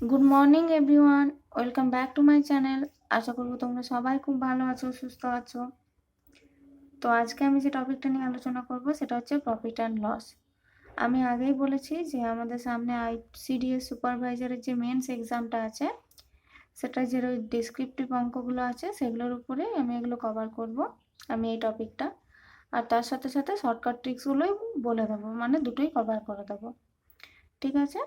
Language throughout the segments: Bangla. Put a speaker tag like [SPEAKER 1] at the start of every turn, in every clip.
[SPEAKER 1] Good morning everyone, welcome back to my channel. আশা করবো তোমরা সবাই খুব ভালো আছো, সুস্থ আছো। তো আজকে আমি যে টপিকটা নিয়ে আলোচনা করব সেটা হচ্ছে প্রফিট অ্যান্ড লস। আমি আগেই বলেছি যে আমাদের সামনে আইসিডিএস সুপারভাইজারের যে মেন্স এক্সামটা আছে, সেটা যে ডেসক্রিপটিভ অঙ্কগুলো আছে সেগুলোর উপরে আমি এগুলো কভার করব, আমি এই টপিকটা। আর তার সাথে সাথে শর্টকাট ট্রিক্সগুলোই বলে দেবো, মানে দুটোই কভার করে দেবো। ঠিক আছে,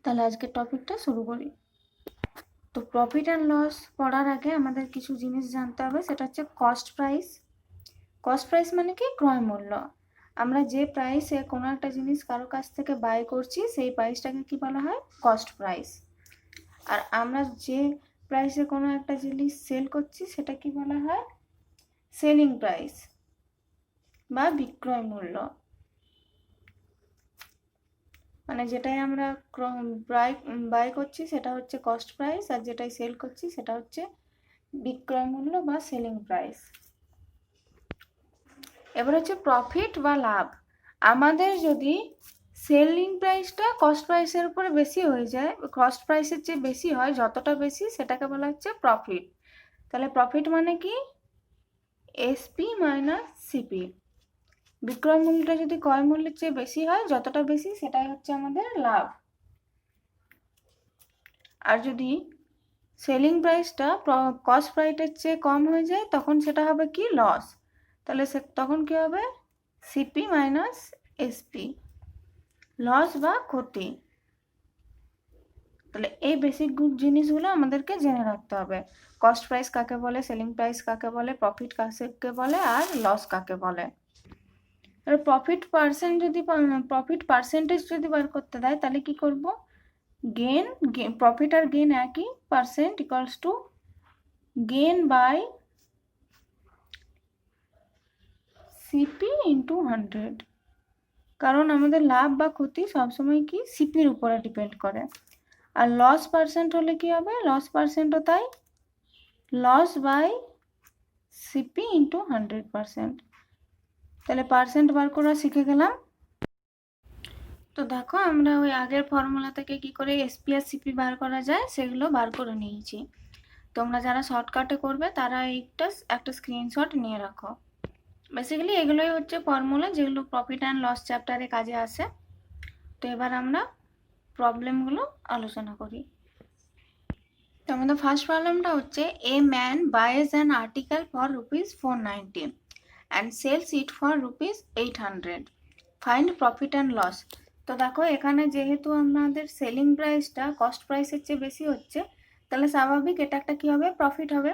[SPEAKER 1] তাহলে আজকের টপিকটা শুরু করি। তো প্রফিট অ্যান্ড লস পড়ার আগে আমাদের কিছু জিনিস জানতে হবে, সেটা হচ্ছে কস্ট প্রাইস। কস্ট প্রাইস মানে কি? ক্রয় মূল্য। আমরা যে প্রাইসে কোনো একটা জিনিস কারো কাছ থেকে বাই করছি সেই প্রাইসটাকে কি বলা হয়? Cost price. আর আমরা যে প্রাইসে কোনো একটা জিনিস সেল করছি সেটা কি বলা হয়? সেলিং প্রাইস বা বিক্রয় মূল্য। মানে যেটাই আমরা বাই করছি সেটা হচ্ছে কস্ট প্রাইস, আর যেটাই সেল করছি সেটা হচ্ছে বিক্রয় মূল্য বা সেলিং প্রাইস। এবার হচ্ছে প্রফিট বা লাভ। আমাদের যদি সেলিং প্রাইসটা কস্ট প্রাইসের উপরে বেশি হয়ে যায়, কস্ট প্রাইসের চেয়ে বেশি হয়, যতটা বেশি সেটাকে বলা হচ্ছে প্রফিট। তাহলে প্রফিট মানে কি? SP minus CP. বিক্রয় মূল্যটা যদি ক্রয় মূল্যের চেয়ে বেশি হয়, যতটা বেশি সেটাই হচ্ছে আমাদের লাভ। আর যদি সেলিং প্রাইসটা কস্ট প্রাইসের চেয়ে কম হয়ে যায় তখন সেটা হবে কি? লস। তাহলে তখন কি হবে? সিপি মাইনাস এসপি, লস বা ক্ষতি। তাহলে এই বেসিক জিনিসগুলো আমাদেরকে জেনে রাখতে হবে। কস্ট প্রাইস কাকে বলে, সেলিং প্রাইস কাকে বলে, প্রফিট কাকে বলে, আর লস কাকে বলে। আর প্রফিট পার্সেন্টেজ যদি বার করতে দেয় তাহলে কি করব? গেন, প্রফিট আর গেন একই, percent equals to gain by CP into 100। কারণ আমাদের লাভ বা ক্ষতি সবসময় কি সিপির উপরে ডিপেন্ড করে। আর লস পার্সেন্ট হলে কি হবে? লস পার্সেন্টও তাই, লস বাই সিপি ইন্টু 100%। তাহলে পার্সেন্ট বার করা শিখে গেলাম। তো দেখো আমরা ওই আগের ফর্মুলা থেকে কি করে এসপি আর সিপি বার করা যায় সেগুলো বার করে নিয়েছি। তোমরা যারা শর্টকাটে করবে তারা একটা স্ক্রিনশট নিয়ে রাখো। বেসিক্যালি এগুলোই হচ্ছে ফর্মুলা যেগুলো প্রফিট অ্যান্ড লস চ্যাপ্টারে কাজে আসে। তো এবার আমরা প্রবলেমগুলো আলোচনা করি। তো আমাদের ফার্স্ট প্রবলেমটা হচ্ছে a man buys an article for ₹490 and sells it for ₹800। Find profit and loss. তো দেখো এখানে যেহেতু আমাদের সেলিং প্রাইসটা কস্ট প্রাইসের চেয়ে বেশি হচ্ছে, তাহলে স্বাভাবিক এটা একটা কি হবে? প্রফিট হবে।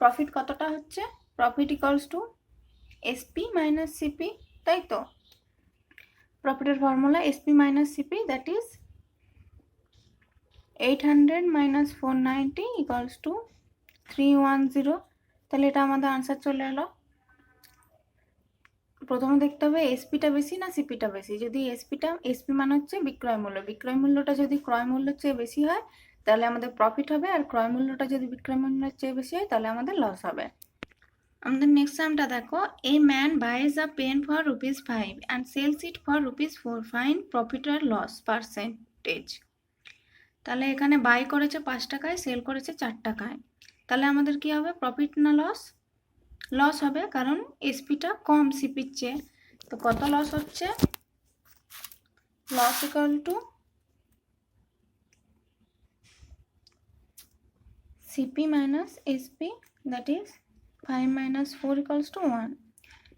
[SPEAKER 1] প্রফিট কতটা হচ্ছে? Profit equals to SP minus CP, তাই তো? প্রফিটের formula SP minus CP, that is 800 minus 490 equals to 310। তাহলে এটা আমাদের আনসার চলে এলো। প্রথমে দেখতে হবে এসপিটা বেশি না সিপিটা বেশি। যদি এসপি মানে হচ্ছে বিক্রয় মূল্য, বিক্রয় মূল্যটা যদি ক্রয় মূল্যের চেয়ে বেশি হয় তাহলে আমাদের প্রফিট হবে, আর ক্রয় মূল্যটা যদি বিক্রয় মূল্যের চেয়ে বেশি হয় তাহলে আমাদের লস হবে। আমাদের নেক্সট সামটা দেখো, a man buys a pen for ₹5 and sells it for ₹4। Find profit আর লস পার্সেন্টেজ। তাহলে এখানে বাই করেছে 5 টাকায়, সেল করেছে 4 টাকায়। তাহলে আমাদের কি হবে? প্রফিট না লস? লস হবে, কারণ এসপিটা কম সিপির চেয়ে। তো কত লস হচ্ছে? Loss equal to CP minus SP, that is 5 minus 4 equals to 1।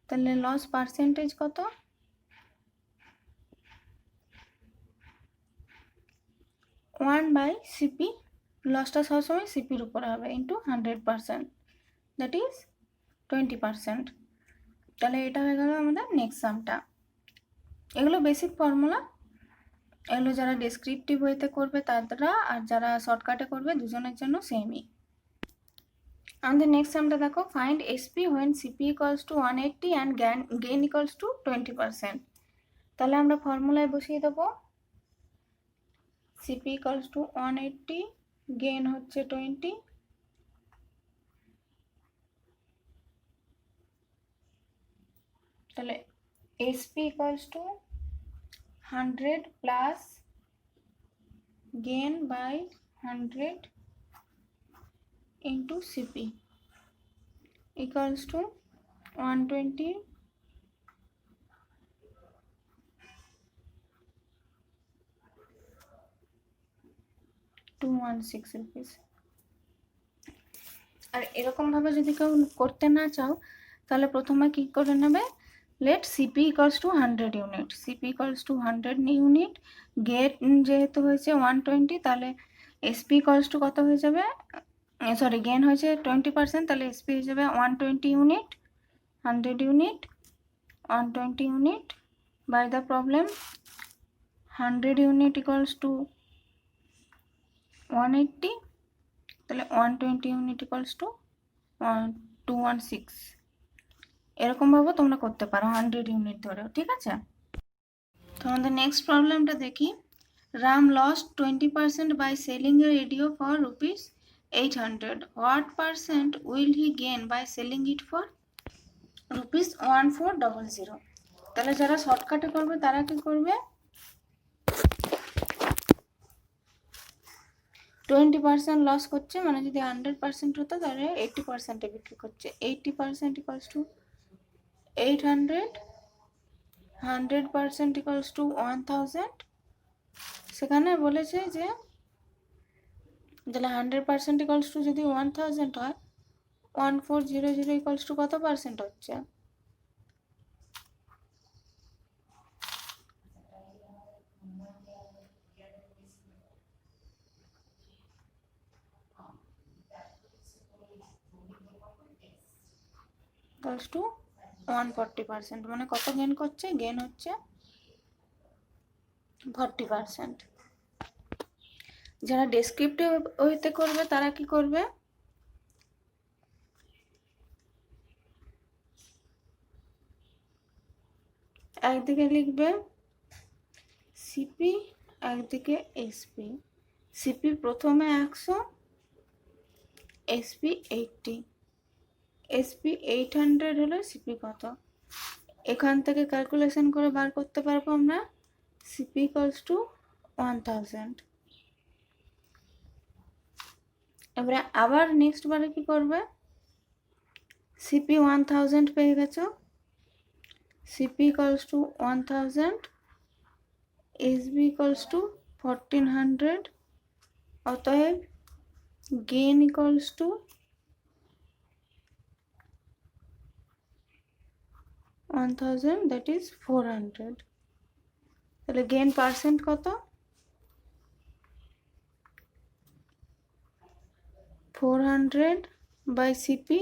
[SPEAKER 1] তাহলে লস পার্সেন্টেজ কত? 1 বাই সিপি। লসটা সবসময় সিপির উপরে হবে, ইন্টু 100%, দ্যাট ইজ 20%। তাহলে এটা হয়ে গেল আমাদের নেক্সট সামটা। এগুলো বেসিক ফর্মুলা, এগুলো যারা ডেসক্রিপটিভ ওয়েতে করবে তারা, আর যারা শর্টকাটে করবে দুজনের জন্য সেমই। আমাদের নেক্সট সামটা দেখো, find SP when CP equals to 180 and gain equals two 20%। তাহলে আমরা ফর্মুলায় বসিয়ে দেবো সিপি ইকুয়ালস টু 180, গেইন হচ্ছে 20। তাহলে SP equals to 100 plus gain by 100 into CP equals to 120 216 rupees। আর এরকম ভাবে যদি কেউ করতে না চাও তাহলে প্রথমে কি করে নেবে, let CP equals to 100 unit, CP equals to 100 unit, গেট যেহেতু হয়েছে 120 তাহলে এসপি ইকুয়ালস টু কত হয়ে যাবে, সরি গেন হয়েছে 20%, তাহলে এসপি হয়ে যাবে 120 unit, 100 unit 120 unit by the problem 100 unit equals to 180, তাহলে 120 ইউনিট ইকুয়ালস টু 216। এরকমভাবে তোমরা করতে পারো 100 ইউনিট ধরেও, ঠিক আছে। তো আমাদের নেক্সট প্রবলেমটা দেখি। Ram lost 20% by selling a radio for ₹800, what percent will he gain by selling it for ₹1400। তাহলে যারা শর্টকাটে করবে তারা কি করবে, 20% লস করছে, মানে যদি 100% হতো তাহলে 80% বিক্রি করছে, 80% ইকুয়ালস টু 800, 100% ইকুয়ালস টু 1000। সেখানে বলেছে যে তাহলে 100% ইকুয়ালস টু যদি 1000 হয়, 1400 ইকুয়ালস টু কত পার্সেন্ট হচ্ছে, ইকুয়ালস টু 140%, মানে কত গেন করছে, গেন হচ্ছে 40%। যারা ডেসক্রিপটিভ ওয়েতে করবে তারা কি করবে, একদিকে লিখবে সিপি, একদিকে এসপি। সিপি প্রথমে 100, এসপি 80, এসপি 800 হলে সিপি কত, এখান থেকে ক্যালকুলেশন করে বার করতে পারবো আমরা সিপি ইকুয়ালস টু 1000। এবারে আবার নেক্সট বারে কি করবে, সিপি 1000 পেয়ে গেছো, CP equals to 1000, SP equals to 1400, অতএব gain equals to 1000, that is 400। তাহলে গেইন পার্সেন্ট কত, 400 by CP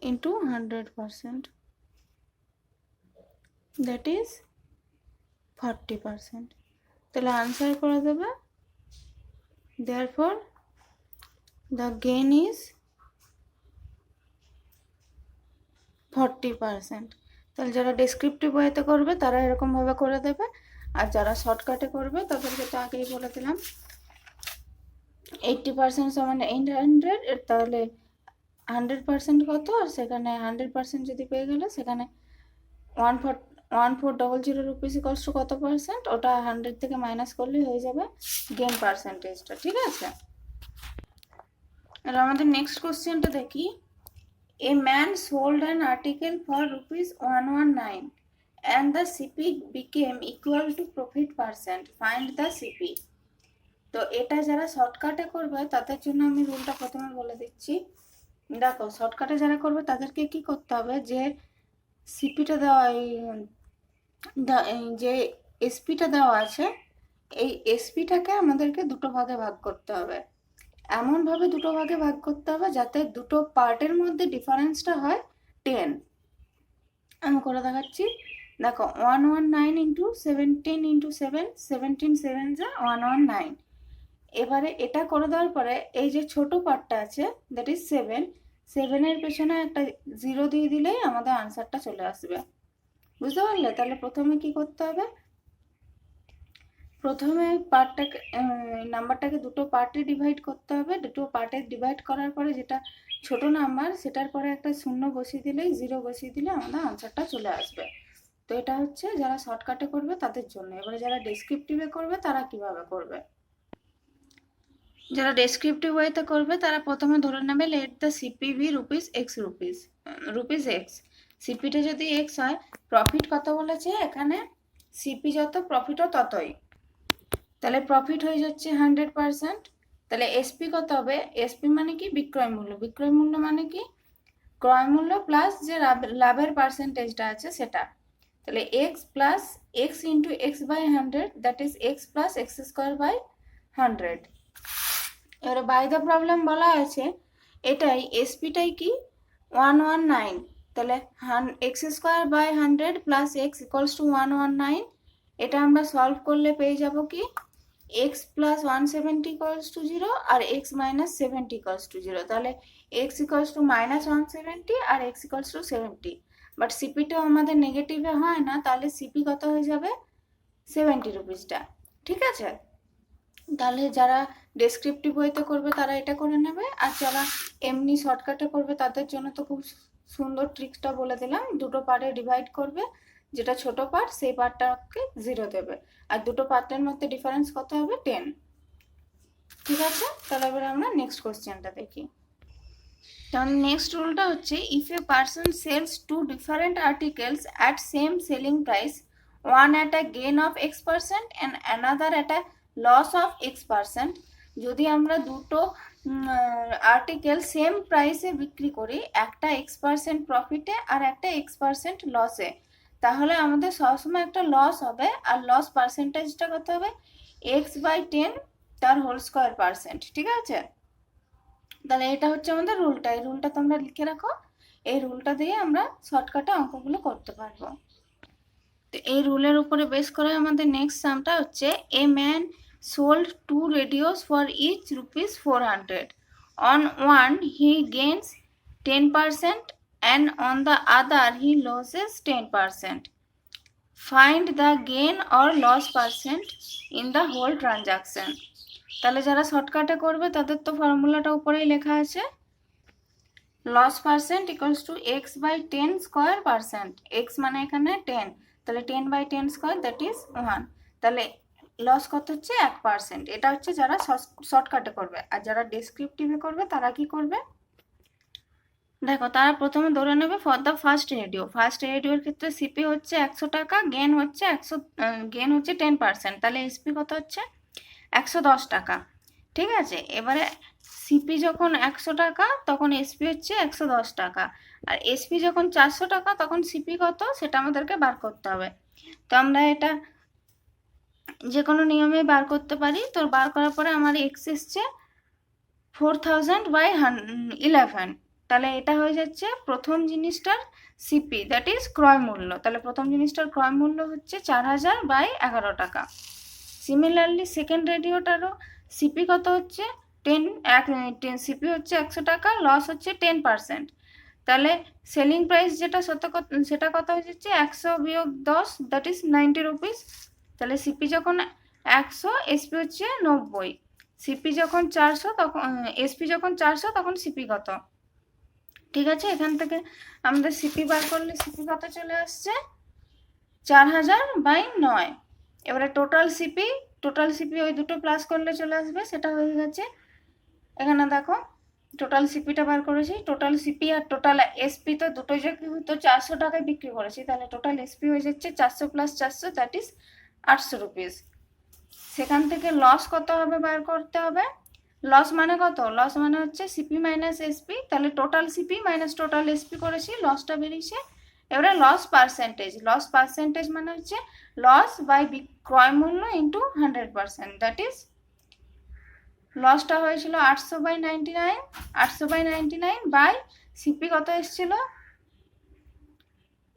[SPEAKER 1] into 100%, that is 40%। তাহলে আনসার করে দেবে, therefore the gain is 40%। তাহলে যারা ডেসক্রিপটিভ ওয়েতে করবে তারা এরকম ভাবে করে দেবে, আর যারা শর্টকাটে করবে তাদেরকে তো আগেই বলে দিলাম 80% সমান 800, তাহলে 100% কত, আর সেখানে 100% যদি পেয়ে গেলে সেখানে 1400 রুপিস ইকুয়ালস টু কত পার্সেন্ট, ওটা 100 থেকে মাইনাস করলেই হয়ে যাবে গেইন পার্সেন্টেজটা, ঠিক আছে। আর আমাদের নেক্সট কোশ্চেনটা দেখি। A man sold an article for ₹119 and the CP became equal to profit percent. Find the CP. তো এটা যারা শর্টকাটে করবে তাদের জন্য আমি রুলটা প্রথমে বলে দিচ্ছি। দেখো শর্টকাটে যারা করবে তাদেরকে কি করতে হবে, যে সিপিটা দেওয়া, যে এসপিটা দেওয়া আছে, এই এসপিটাকে আমাদেরকে দুটো ভাগে ভাগ করতে হবে। এমনভাবে দুটো ভাগে ভাগ করতে হবে যাতে দুটো পার্টের মধ্যে ডিফারেন্সটা হয় 10। আমি করে দেখাচ্ছি, দেখো 119 ইন্টু 17 ইন্টু 7, 17 7 যা 119। এবারে এটা করে দেওয়ার পরে এই যে ছোট পার্টটা আছে দ্যাট ইজ 7, 7-এর পেছনে একটা 0 দিয়ে দিলেই আমাদের আনসারটা চলে আসবে, বুঝতে পারলে। তাহলে প্রথমে কি করতে হবে, প্রথমে পার্টটাকে নাম্বারটাকে দুটো পার্টে ডিভাইড করতে হবে, দুটো পার্টে ডিভাইড করার পরে যেটা ছোট নাম্বার সেটার পরে একটা 0 বসিয়ে দিলেই, 0 বসিয়ে দিলে আমাদের আনসারটা চলে আসবে। তো এটা হচ্ছে যারা শর্টকাটে করবে তাদের জন্য। এবারে যারা ডেসক্রিপটিভে করবে তারা কিভাবে করবে, যারা ডেসক্রিপটিভ ওয়েতে করবে তারা প্রথমে ধরে নেবে let the CP be rupees X. সিপিটা যদি এক্স হয়, প্রফিট কত বলেছে এখানে, সিপি যত প্রফিটও ততই, তাহলে প্রফিট হয়ে যাচ্ছে 100%। তাহলে এসপি কত হবে, এসপি মানে কি বিক্রয় মূল্য, বিক্রয় মূল্য মানে কি ক্রয় মূল্য প্লাস যে লাভের পার্সেন্টেজটা আছে সেটা। তাহলে x plus x into x by 100, that is x plus x square by 100। এবারে বাই দ্য প্রবলেম বলা আছে এটাই, এসপিটাই কি 119, তাহলে X square by 100 plus X equals to 119। এটা আমরা সলভ করলে পেয়ে যাব কি এক্স প্লাস 170 ইকুয়ালস টু 0 আর এক্স মাইনাস 70 ইকুয়ালস টু 0। তাহলে এক্স ইকুয়ালস টু মাইনাস 170 আর এক্স ইকুয়ালস টু 70, বাট সিপিটাও আমাদের নেগেটিভে হয় না, তাহলে সিপি কত হয়ে যাবে 70 রুপিসটা। ঠিক আছে, তাহলে যারা ডেসক্রিপটিভ ওয়েতে করবে তারা এটা করে নেবে, আর যারা এমনি শর্টকাটে করবে তাদের জন্য তো খুব সুন্দর ট্রিক্সটা বলে দিলাম, দুটো পার্টে ডিভাইড করবে, যেটা ছোট পার্ট সেই পার্টটাকে 0 দেবে, আর দুটো পার্টের মধ্যে ডিফারেন্স কত হবে 10। ঠিক আছে, তাহলে এবার আমরা নেক্সট কোশ্চেনটা দেখি। তাহলে নেক্সট রুলটা হচ্ছে if a person sells two different articles at same selling price, one at a gain of x% and another at a loss of x%। যদি আমরা দুটো আর্টিকেল সেম প্রাইসে বিক্রি করি, একটা x% প্রফিটে আর একটা x% লসে, তাহলে আমাদের সবসময় একটা লস হবে, আর লস পার্সেন্টেজটা কত হবে x/10 তার হোল স্কোয়ার পার্সেন্ট। ঠিক আছে, তাহলে এটা হচ্ছে আমাদের রুলটা, এই রুলটা তোমরা লিখে রাখো, এই রুলটা দিয়ে আমরা শর্টকাটে অঙ্কগুলো করতে পারবো। তো এই রুলের উপরে বেস করে আমাদের নেক্সট সামটা হচ্ছে a man sold 2 radios for each ₹400, on one he gains 10% and on the other he loses 10%. Find the gain or loss percent in the whole transaction. তাহলে যারা শর্টকাটে করবে তাদের তো ফর্মুলাটা উপরেই লেখা আছে, loss percent equals to x/10 square percent, x মানে এখানে 10, তাহলে 10/10 স্কোয়ার দ্যাট ইজ 1। তাহলে লস কত হচ্ছে 1%। এটা হচ্ছে যারা শর্টকাটে করবে, আর যারা ডেসক্রিপটিভে করবে তারা কি করবে দেখো, তারা প্রথমে ধরে নেবে ফর দ্য ফার্স্ট রেডিওর ক্ষেত্রে সিপি হচ্ছে 100 টাকা, গেন হচ্ছে 10%, তাহলে এসপি কত হচ্ছে 110 টাকা। ঠিক আছে, এবারে সিপি যখন 100 টাকা তখন এসপি হচ্ছে 110 টাকা, আর এসপি যখন 400 টাকা তখন সিপি কত সেটা আমাদেরকে বার করতে হবে। তো আমরা এটা যে কোনো নিয়মে বার করতে পারি। তো বার করার পরে আমার এক্স এসছে 4000/11, তাহলে এটা হয়ে যাচ্ছে প্রথম জিনিসটার সিপি, দ্যাট ইজ ক্রয় মূল্য। তাহলে প্রথম জিনিসটার ক্রয় মূল্য হচ্ছে 4000/11 টাকা। সিমিলারলি সেকেন্ড রেডিওটারও সিপি কত হচ্ছে 10, সিপি হচ্ছে 100 টাকা, লস হচ্ছে 10%, তাহলে সেলিং প্রাইস যেটা সেটা কত হয়ে যাচ্ছে 100 - 10, দ্যাট ইজ 90 রুপিস। তাহলে সিপি যখন 100, এসপি হচ্ছে 90, সিপি যখন 400 তখন এসপি যখন 400 তখন সিপি কত। ঠিক আছে, এখান থেকে আমাদের সিপি বার করলে সিপি কত চলে আসছে 4000/9। এবারে টোটাল সিপি ওই দুটো প্লাস করলে চলে আসবে, সেটা হয়ে গেছে এখানে দেখো টোটাল সিপিটা বার করেছি, টোটাল সিপি আর টোটাল এসপি তো দুটো যেহেতু 400 টাকায় বিক্রি করেছি, তাহলে টোটাল এসপি হয়ে যাচ্ছে 400 + 400, দ্যাট ইজ 800 রুপিস। সেখান থেকে লস কত হবে বার করতে হবে, লস মানে কত, লস মানে হচ্ছে সিপি মাইনাস এসপি, তাহলে total CP minus total SP করেছি, লসটা বেরিয়েছে। এবারে লস পার্সেন্টেজ মানে হচ্ছে লস বাই বিক্রয় মূল্য ইন্টু 100%, দ্যাট ইজ লসটা হয়েছিল 800/99 বাই সিপি কত এসেছিল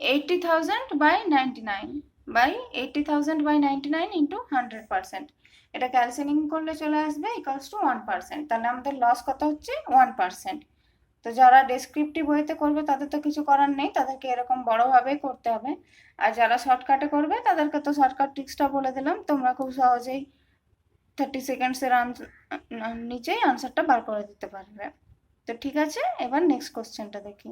[SPEAKER 1] 80,000/99 ইন্টু 100%। এটা ক্যালকুলেশন করলে চলে আসবে ইকুয়ালস টু 1%, তাহলে আমাদের লস কত হচ্ছে 1%। তো যারা ডেসক্রিপটিভ ওয়েতে করবে তাদের তো কিছু করার নেই, তাদেরকে এরকম বড়োভাবেই করতে হবে, আর যারা শর্টকাটে করবে তাদেরকে তো শর্টকাট ট্রিক্সটা বলে দিলাম, তোমরা খুব সহজেই 30 সেকেন্ডসের নিচেই আনসারটা বার করে দিতে পারবে। তো ঠিক আছে, এবার নেক্সট কোশ্চেনটা দেখি।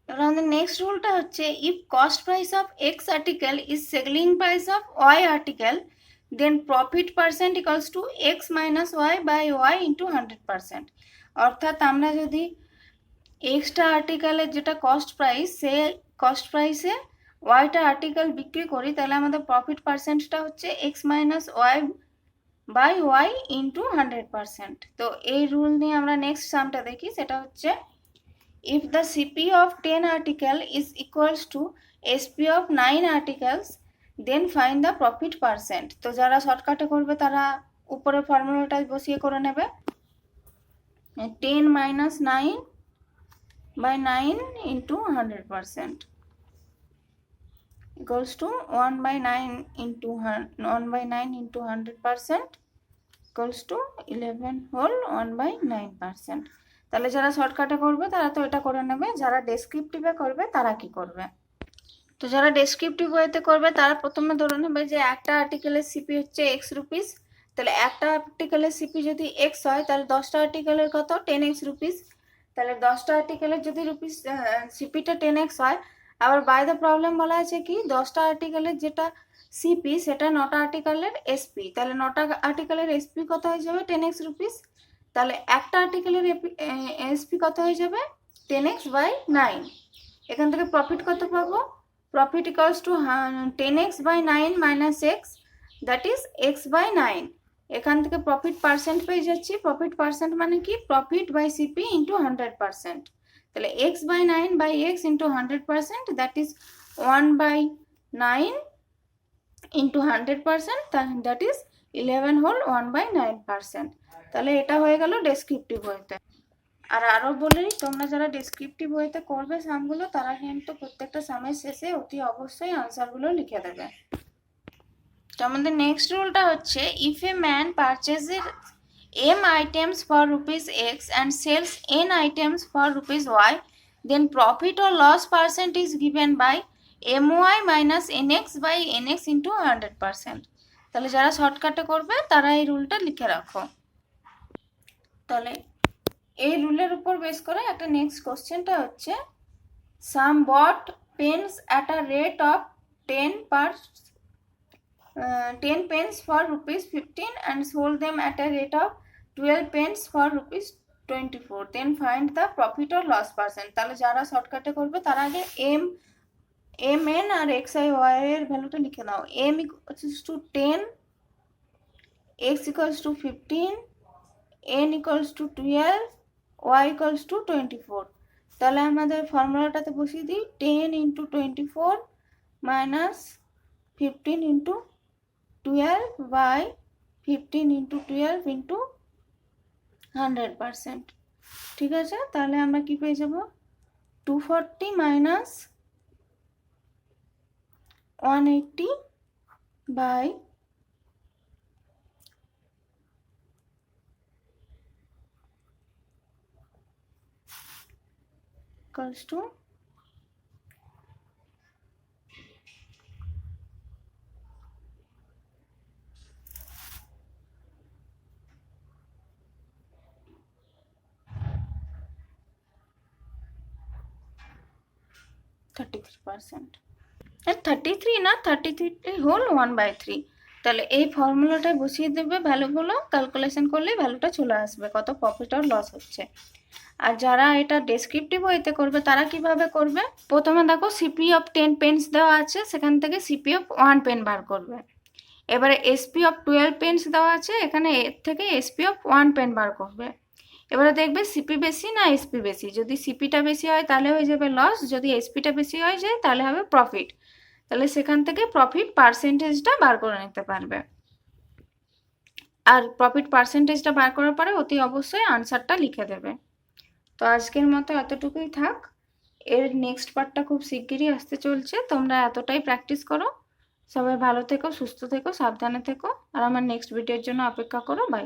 [SPEAKER 1] এবার আমাদের নেক্সট রুলটা হচ্ছে if cost price of x article is selling price of y article, then profit percent equals to x minus y by y into 100%। অর্থাৎ আমরা যদি এক্সটা আর্টিকেলের যেটা কস্ট প্রাইস, সে কস্ট প্রাইসে ওয়াইটা আর্টিকেল বিক্রি করি, তাহলে আমাদের প্রফিট পার্সেন্টটা হচ্ছে x minus y by y into 100%। তো এই রুল নিয়ে আমরা নেক্সট সামটা দেখি, সেটা হচ্ছে if the CP of 10 article is equals to SP of 9 articles then find the profit percent। তো যারা শর্টকাটে করবে তারা উপরে ফর্মুলাটা বসিয়ে করে নেবে, 10 minus 9 by 9 into 100% equals to 1 by 9 into 100% equals to 11 whole 1 by 9%। তাহলে যারা শর্টকাটে করবে তারা তো এটা করে নেবে, যারা ডেসক্রিপটিভে করবে তারা কি করবে? তো যারা ডেসক্রিপটিভ ওয়েতে করবে তারা প্রথমে ধরে নেবে যে একটা আর্টিকেলের সিপি হচ্ছে এক্স রুপিস, তাহলে একটা আর্টিকেলের সিপি যদি এক্স হয় তাহলে 10টা আর্টিকেলের কত 10x রুপিস, তাহলে 10টা আর্টিকেলের যদি রুপিস সিপিটা 10x হয়, আবার বাই দ্য প্রবলেম বলা আছে কি 10টা আর্টিকেলের যেটা সিপি সেটা 9টা আর্টিকেলের এসপি, তাহলে 9টা আর্টিকেলের এসপি কত হয়ে যাবে 10x রুপিস, তাহলে একটা আর্টিকেলের এসপি কত হয়ে যাবে 10x বাই 9। এখান থেকে প্রফিট কত পাবো, profit equals to 10x by 9 minus x, that is x by 9। এখান থেকে প্রফিট পার্সেন্ট পেয়ে যাচ্ছি, প্রফিট পার্সেন্ট মানে কি প্রফিট বাই সিপি ইন্টু 100%, তাহলে x by 9 by x into 100%, that is 1 by 9 into 100%, that is 11 whole 1 by 9%। তাহলে এটা হয়ে গেল ডেসক্রিপটিভ ওয়েতে। আর আরও বলি, তোমরা যারা ডেসক্রিপটিভ ওয়েতে করবে সামগুলো তারা কিন্তু প্রত্যেকটা সামের শেষে অতি অবশ্যই আনসারগুলো লিখে দেবে। তো আমাদের নেক্সট রুলটা হচ্ছে if a man purchases m items for rupees x and sells n items for rupees y, then profit or loss percent is given by my minus nx by nx into 100%। তাহলে যারা শর্টকাটে করবে তারা এই রুলটা লিখে রাখো। তাহলে এই রুলের উপর বেস করে একটা নেক্সট কোশ্চেনটা হচ্ছে Sam bought pens at a rate of 10 pence for rupees 15 and sold them at a rate of 12 pence for rupees 24, then find the profit or loss percent। তাহলে যারা শর্টকাটে করবে তারা আগে m n R x i y এর ভ্যালুটা লিখে নাও। m equals to 10, x equals to 15, n equals to 12, y equals to 24। তাহলে আমাদের ফর্মুলাটাতে বসিয়ে দিই 10 into 24 minus 15 into 12 by 15 into 12 into 100%। ঠিক আছে, তাহলে আমরা কি পেয়ে যাব 240 minus 180 by 33%, 33 না 33 হোল 1/3। তাহলে এই ফর্মুলাটা বসিয়ে দেবে, ভ্যালুগুলো ক্যালকুলেশন করলে ভ্যালুটা চলে আসবে কত প্রফিট আর লস হচ্ছে। আর যারা এটা ডেসক্রিপটিভ ওয়েতে করবে তারা কিভাবে করবে, প্রথমে দেখো সিপি অফ 10 পেন্স দেওয়া আছে, সেখান থেকে সিপি অফ 1 পেন বার করবে। এবারে এসপি অফ 12 পেন্স দেওয়া আছে, এখানে এর থেকে এসপি অফ 1 পেন বার করবে। এবারে দেখবে সিপি বেশি না এসপি বেশি, যদি সিপিটা বেশি হয় তাহলে হয়ে যাবে লস, যদি এসপিটা বেশি হয়ে যায় তাহলে হবে প্রফিট। তাহলে সেখান থেকে প্রফিট পার্সেন্টেজটা বার করে নিতে পারবে। আর প্রফিট পার্সেন্টেজটা বার করার পরে অতি অবশ্যই আনসারটা লিখে দেবে। তো আজকের মতো এতটুকুই থাক, এর নেক্সট পার্টটা খুব শিগগিরই আসতে চলছে, তোমরা এতটাই প্র্যাকটিস করো। সবাই ভালো থেকো, সুস্থ থেকো, সাবধানে থেকো, আর আমার নেক্সট ভিডিওর জন্য অপেক্ষা করো। বাই।